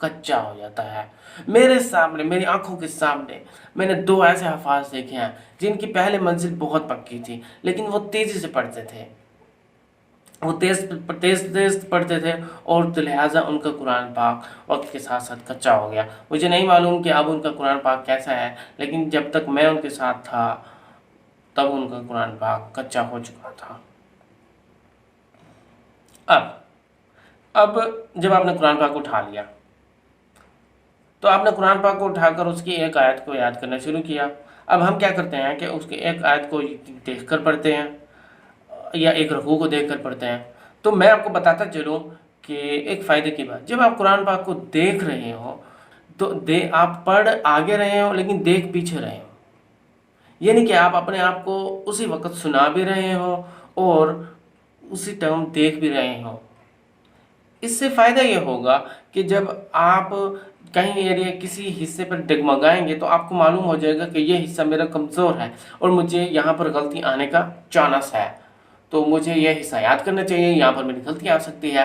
کچا ہو جاتا ہے۔ میرے سامنے، میری آنکھوں کے سامنے میں نے 2 ایسے حفاظ دیکھے ہیں جن کی پہلے منزل بہت پکی تھی، لیکن وہ تیزی سے پڑھتے تھے، وہ تیز پڑھتے تھے، اور تو لہٰذا ان کا قرآن پاک وقت کے ساتھ ساتھ کچا ہو گیا۔ مجھے نہیں معلوم کہ اب ان کا قرآن پاک کیسا ہے، لیکن جب تک میں ان کے ساتھ تھا تب ان کا قرآن پاک کچا ہو چکا تھا۔ اب جب آپ نے قرآن پاک اٹھا لیا تو آپ نے قرآن پاک کو اٹھا کر اس کی ایک آیت کو یاد کرنا شروع کیا۔ اب ہم کیا کرتے ہیں کہ اس کی ایک آیت کو دیکھ کر پڑھتے ہیں یا ایک رکوع کو دیکھ کر پڑھتے ہیں۔ تو میں آپ کو بتاتا چلوں کہ ایک فائدے کی بات، جب آپ قرآن پاک کو دیکھ رہے ہو تو آپ پڑھ آگے رہے ہو لیکن دیکھ پیچھے رہے ہو، یعنی کہ آپ اپنے آپ کو اسی وقت سنا بھی رہے ہو اور اسی ٹائم دیکھ بھی رہے ہو۔ اس سے فائدہ یہ ہوگا کہ جب آپ کہیں ایریا کسی حصے پر ڈگمگائیں گے تو آپ کو معلوم ہو جائے گا کہ یہ حصہ میرا کمزور ہے اور مجھے یہاں پر غلطی آنے کا چانس ہے، تو مجھے یہ حصہ یاد کرنا چاہیے، یہاں پر میری غلطی آ سکتی ہے۔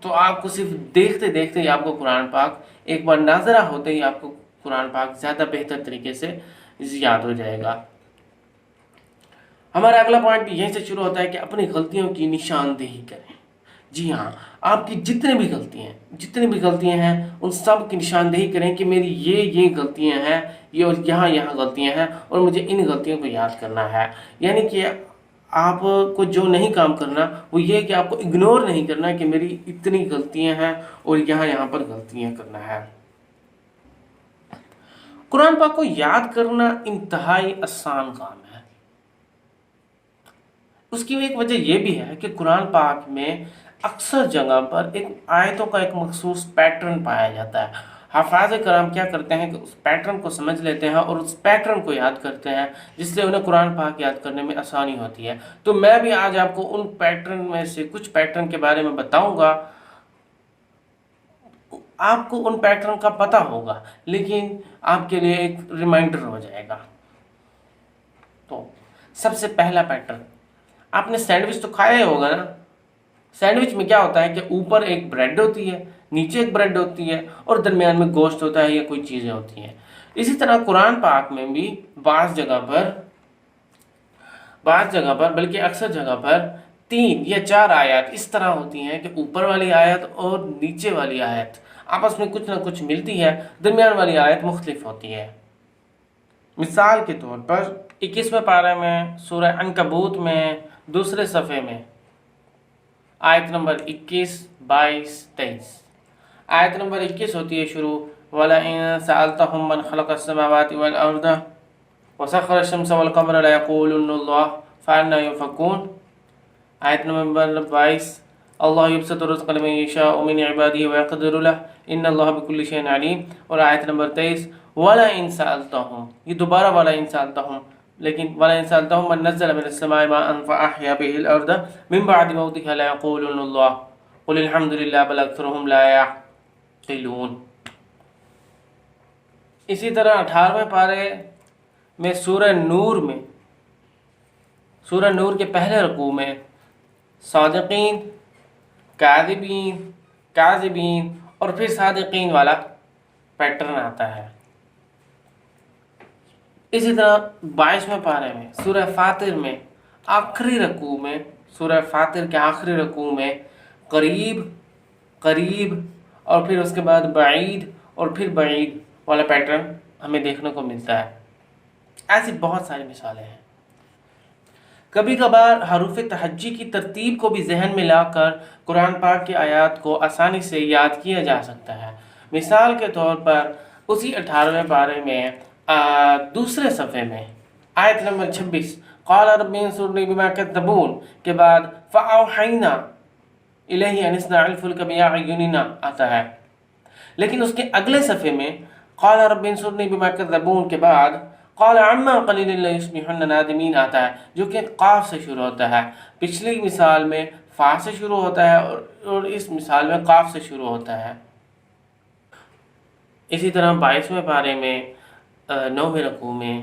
تو آپ کو صرف دیکھتے دیکھتے ہی آپ کو قرآن پاک، ایک بار ناظرہ ہوتے ہی آپ کو قرآن پاک زیادہ بہتر طریقے سے یاد ہو جائے گا۔ ہمارا اگلا پوائنٹ بھی یہیں سے شروع ہوتا ہے کہ اپنی غلطیوں کی نشاندہی کریں۔ جی ہاں، آپ کی جتنی بھی غلطیاں ہیں ان سب کی نشاندہی کریں کہ میری یہ غلطیاں ہیں، یہ اور یہاں غلطیاں ہیں، اور مجھے ان غلطیوں کو یاد کرنا ہے۔ یعنی کہ آپ کو جو نہیں کام کرنا وہ یہ کہ آپ کو اگنور نہیں کرنا کہ میری اتنی غلطیاں ہیں اور یہاں پر غلطیاں کرنا ہے۔ قرآن پاک کو یاد کرنا انتہائی آسان کام ہے۔ اس کی ایک وجہ یہ بھی ہے کہ قرآن پاک میں اکثر جگہ پر آیتوں کا ایک مخصوص پیٹرن پایا جاتا ہے۔ حفاظ کرام کیا کرتے ہیں کہ اس پیٹرن کو سمجھ لیتے ہیں اور اس پیٹرن کو یاد کرتے ہیں، جس سے انہیں قرآن پاک یاد کرنے میں آسانی ہوتی ہے۔ تو میں بھی آج آپ کو ان پیٹرن میں سے کچھ پیٹرن کے بارے میں بتاؤں گا۔ آپ کو ان پیٹرن کا پتہ ہوگا لیکن آپ کے لیے ایک ریمائنڈر ہو جائے گا۔ تو سب سے پہلا پیٹرن، آپ نے سینڈوچ تو کھایا ہی ہوگا نا۔ سینڈوچ میں کیا ہوتا ہے کہ اوپر ایک بریڈ ہوتی ہے، نیچے ایک بریڈ ہوتی ہے اور درمیان میں گوشت ہوتا ہے یا کوئی چیزیں ہوتی ہیں۔ اسی طرح قرآن پاک میں بھی بعض جگہ پر بلکہ اکثر جگہ پر 3 یا 4 آیات اس طرح ہوتی ہیں کہ اوپر والی آیت اور نیچے والی آیت آپس میں کچھ نہ کچھ ملتی ہے، درمیان والی آیت مختلف ہوتی ہے۔ مثال کے طور پر 21ویں پارے میں سورہ عنکبوت میں دوسرے صفحے میں آیت نمبر 21، 22، 23۔ آیت نمبر 21 ہوتی ہے شروع، وَلَئِن سَأَلْتَهُم مَّنْ خَلَقَ السَّمَاوَاتِ وَالْأَرْضَ وَسَخَّرَ الشَّمْسَ وَالْقَمَرَ لَيَقُولُنَّ اللَّهُ فَأَنَّىٰ يُؤْفَكُونَ۔ آیت نمبر 22، اللہ یبسط الرزق لمن یشاء من عباده ویقدر له ان اللہ بکل شیء علیم۔ اور آیت نمبر 23، وَلَئِن سَأَلْتَهُم، یہ دوبارہ وَلَئِن سَأَلْتَهُم، لیکن وَلَئِن سَأَلْتَهُم مَّن نَّزَّلَ مِنَ السَّمَاءِ مَاءً فَأَحْيَا بِهِ الْأَرْضَ مِن بَعْدِ مَوْتِهَا لَيَقُولُنَّ اللَّهُ قُلِ الْحَمْدُ لِلَّهِ بَلْ أَكْثَرُهُمْ لَا يَعْقِلُونَ۔ اسی طرح 18ویں پارے میں سورہ نور کے پہلے رکوع میں صادقین، کاذبین اور پھر صادقین والا پیٹرن آتا ہے۔ اسی طرح 22ویں پارے میں سورہ فاطر میں آخری رکوع میں، سورہ فاطر کے آخری رکوع میں قریب اور پھر اس کے بعد بعید اور پھر بعید والا پیٹرن ہمیں دیکھنے کو ملتا ہے۔ ایسی بہت ساری مثالیں ہیں۔ کبھی کبھار حروف تہجی کی ترتیب کو بھی ذہن میں لا کر قرآن پاک کی آیات کو آسانی سے یاد کیا جا سکتا ہے۔ مثال کے طور پر اسی 18ویں پارے میں دوسرے صفحے میں آیت نمبر 26، قال رب انصرنی بما کذبون کے بعد فاوحینا الیہ ان اصنع الفلک باعیننا آتا ہے، لیکن اس کے اگلے صفحے میں قال رب انصرنی بما کذبون کے بعد قال عما قلیل لیصبحن نادمین آتا ہے، جو کہ قاف سے شروع ہوتا ہے۔ پچھلی مثال میں فا سے شروع ہوتا ہے اور اس مثال میں قاف سے شروع ہوتا ہے۔ اسی طرح 22ویں پارے میں 9ویں رکوع میں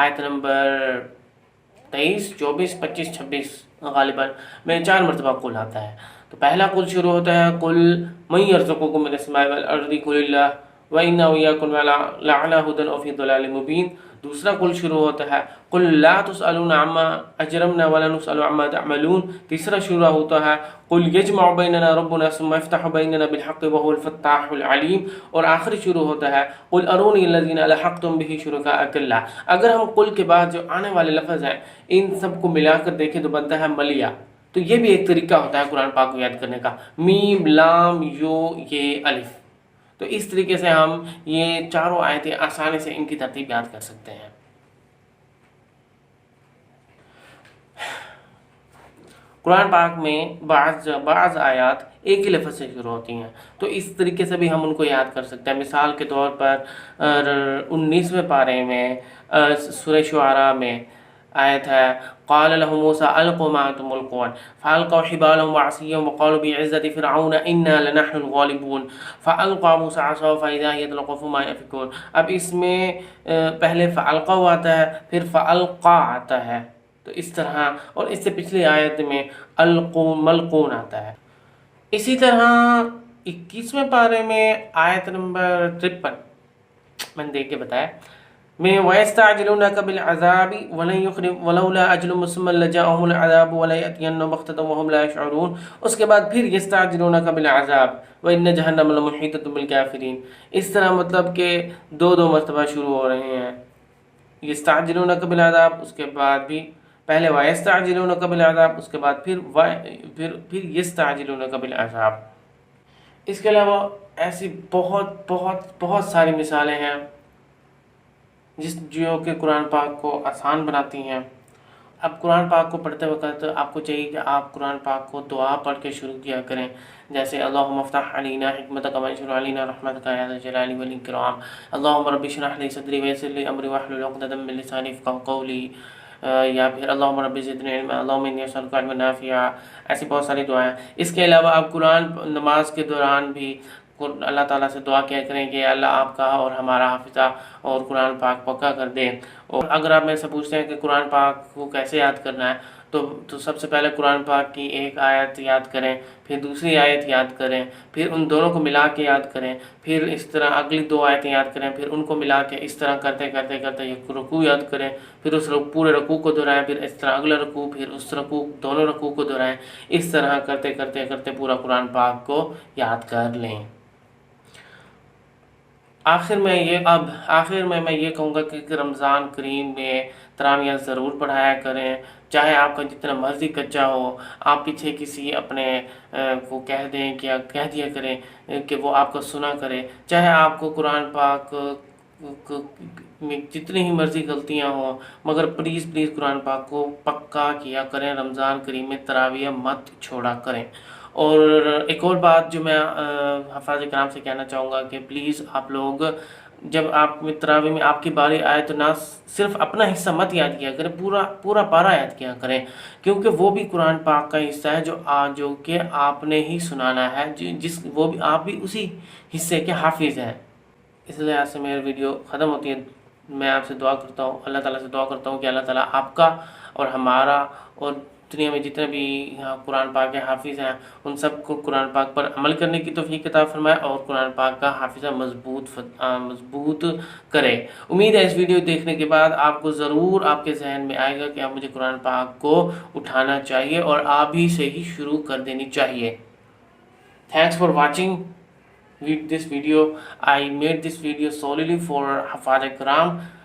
آیت نمبر 23، 24، 25، 26 غالباً میں 4 مرتبہ قل آتا ہے۔ تو پہلا قل شروع ہوتا ہے قل من یرزقکم من السماء والارض قل اللہ وإنا وإياكم لعلى هدى أو في ضلال مبين. دوسرا قل شروع ہوتا ہے قل لا تسألون عما أجرمنا ولا نسأل عما تعملون. تیسرا شروع ہوتا ہے قل يجمع بيننا ربنا ثم يفتح بيننا بالحق وهو الفتاح العليم. اور آخری شروع ہوتا ہے قل أروني الذين ألحقتم به شركاء كلا. اگر ہم قل کے بعد جو آنے والے لفظ ہیں ان سب کو ملا کر دیکھیں تو بنتا ہے ملیا. تو یہ بھی ایک طریقہ ہوتا ہے قرآن پاک کو یاد کرنے کا، میم لام یو یہ الف. تو اس طریقے سے ہم یہ چاروں آیتیں آسانی سے ان کی ترتیب یاد کر سکتے ہیں. قرآن پاک میں بعض آیات ایک ہی لفظ سے شروع ہوتی ہیں، تو اس طریقے سے بھی ہم ان کو یاد کر سکتے ہیں. مثال کے طور پر 19ویں پارے میں سورہ شعراء میں آیت ہے قال لهم موسى القوا ما انتم ملقون فالقوا حبالهم وعصيهم وقالوا بعزة فرعون انا لنحن الغالبون فالقى موسى عصاه فاذا هي تلقف ما يفكون. اب اس میں پہلے فالقوا آتا ہے پھر فالقى آتا ہے، تو اس طرح، اور اس سے پچھلی آیت میں القوا ملقون آتا ہے. اسی طرح 21ویں پارے میں آیت نمبر 53 میں نے دیکھ کے بتایا میں وَيَسْتَعْجِلُونَكَ بِالْعَذَابِ وَلَوْلَا أَجْلٌ مُّسَمًّى لَجَاءَهُمُ الْعَذَابُ وَلَيَأْتِيَنَّهُم بَغْتَةً وَهُمْ لَا يَشْعُرُونَ. اس کے بعد پھر يَسْتَعْجِلُونَكَ بِالْعَذَابِ وَإِنَّ جَهَنَّمَ لَمُحِيطَةٌ بِالْكَافِرِينَ. اس طرح مطلب کہ دو مرتبہ شروع ہو رہے ہیں، يَسْتَعْجِلُونَكَ بِالْعَذَابِ اس کے بعد بھی پہلے وَيَسْتَعْجِلُونَكَ بِالْعَذَابِ اس کے بعد پھر يَسْتَعْجِلُونَكَ بِالْعَذَابِ. اس کے علاوہ ایسی بہت ساری مثالیں ہیں جو کہ قرآن پاک کو آسان بناتی ہیں. اب قرآن پاک کو پڑھتے وقت آپ کو چاہیے کہ آپ قرآن پاک کو دعا پڑھ کے شروع کیا کریں، جیسے اللہم افتح علینا حکمتک وانشر علینا رحمتک یا ذا الجلال والاکرام، اللہم رب اشرح لی صدری ویسر لی امری واحلل عقدۃ من لسانی یفقہوا قولی، یا پھر اللہم رب زدنی علما، اللہم انی اسألک علما نافعا. ایسی بہت ساری دعائیں. اس کے علاوہ آپ قرآن نماز کے دوران بھی اللہ تعالیٰ سے دعا کیا کریں کہ اللہ آپ کا اور ہمارا حافظہ اور قرآن پاک پکا کر دیں. اور اگر آپ میں سے پوچھتے ہیں کہ قرآن پاک کو کیسے یاد کرنا ہے تو سب سے پہلے قرآن پاک کی ایک آیت یاد کریں، پھر دوسری آیت یاد کریں، پھر ان دونوں کو ملا کے یاد کریں، پھر اس طرح اگلی دو آیتیں یاد کریں، پھر ان کو ملا کے اس طرح کرتے یہ رکوع یاد کریں، پھر اس پورے رکوع کو دہرائیں، پھر اس طرح اگلا رکوع، پھر اس رکوع، دونوں رکوع کو دہرائیں. اس طرح کرتے پورا قرآن پاک کو یاد کر لیں. آخر میں میں یہ کہوں گا کہ رمضان کریم میں تراویح ضرور پڑھایا کریں. چاہے آپ کا جتنا مرضی کچا ہو، آپ پیچھے کسی اپنے کو کہہ دیا کریں کہ وہ آپ کو سنا کرے. چاہے آپ کو قرآن پاک میں جتنی ہی مرضی غلطیاں ہوں، مگر پلیز قرآن پاک کو پکا کیا کریں. رمضان کریم میں تراویح مت چھوڑا کریں. اور ایک اور بات جو میں حفاظ کرام سے کہنا چاہوں گا کہ پلیز آپ لوگ جب آپ تراویح میں آپ کی باری آئے تو نہ صرف اپنا حصہ مت یاد کیا کریں، پورا پارہ یاد کیا کریں، کیونکہ وہ بھی قرآن پاک کا حصہ ہے جو کہ آپ نے ہی سنانا ہے، آپ بھی اسی حصے کے حافظ ہیں. اس لحاظ سے میری ویڈیو ختم ہوتی ہے. میں آپ سے دعا کرتا ہوں، اللہ تعالیٰ سے دعا کرتا ہوں کہ اللہ تعالیٰ آپ کا اور ہمارا اور دنیا میں جتنے بھی قرآن پاک کے حافظ ہیں ان سب کو قرآن پاک پر عمل کرنے کی توفیق عطا فرمائے اور قرآن پاک کا حافظہ مضبوط کرے. امید ہے اس ویڈیو دیکھنے کے بعد آپ کو ضرور آپ کے ذہن میں آئے گا کہ اب مجھے قرآن پاک کو اٹھانا چاہیے اور آپ ہی سے ہی شروع کر دینی چاہیے. Thanks for watching this video. I made this video solely for Hafaz Karam.